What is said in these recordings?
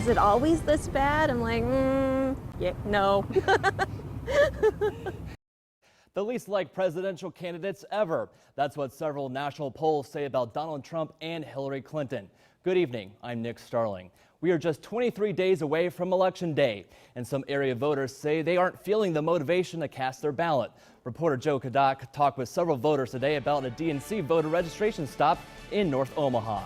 is it always this bad? I'm like, yeah, no. The least liked presidential candidates ever. That's what several national polls say about Donald Trump and Hillary Clinton. Good evening, I'm Nick Starling. We are just 23 days away from Election Day, and some area voters say they aren't feeling the motivation to cast their ballot. Reporter Joe Kadak talked with several voters today about a DNC voter registration stop in North Omaha.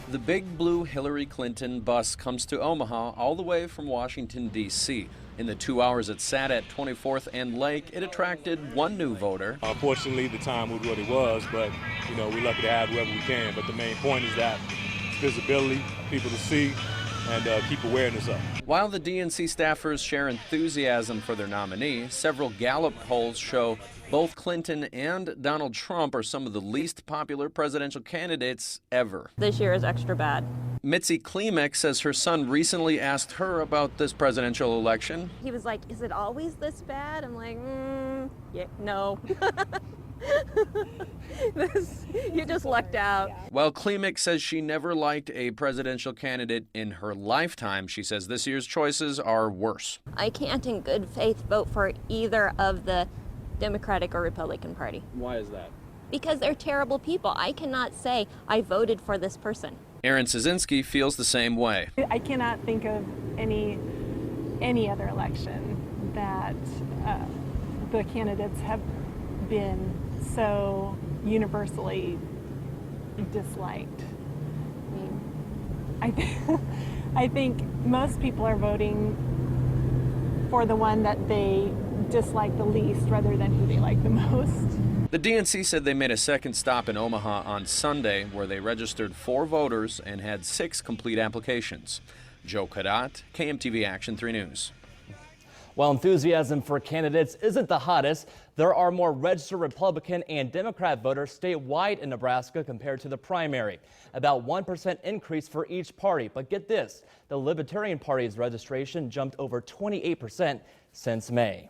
The big blue Hillary Clinton bus comes to Omaha all the way from Washington, D.C. In the 2 hours it sat at 24th and Lake, it attracted one new voter. Unfortunately, the time was what it was, but we're lucky to have whoever we can. But the main point is that visibility, people to see, and keep awareness up. While the DNC staffers share enthusiasm for their nominee, several Gallup polls show both Clinton and Donald Trump are some of the least popular presidential candidates ever. This year is extra bad. Mitzi Klimek says her son recently asked her about this presidential election. He was like, is it always this bad? I'm like, yeah, no. You just lucked out. While Klimek says she never liked a presidential candidate in her lifetime, she says this year's choices are worse. I can't in good faith vote for either of the Democratic or Republican Party. Why is that? Because they're terrible people. I cannot say I voted for this person. Aaron Szynski feels the same way. I cannot think of any other election that the candidates have been so universally disliked. I mean, I think most people are voting for the one that they dislike the least rather than who they like the most. The DNC said they made a second stop in Omaha on Sunday where they registered 4 voters and had 6 complete applications. Joe Kadat, KMTV Action 3 News. While enthusiasm for candidates isn't the hottest, there are more registered Republican and Democrat voters statewide in Nebraska compared to the primary. About 1% increase for each party. But get this, the Libertarian Party's registration jumped over 28% since May.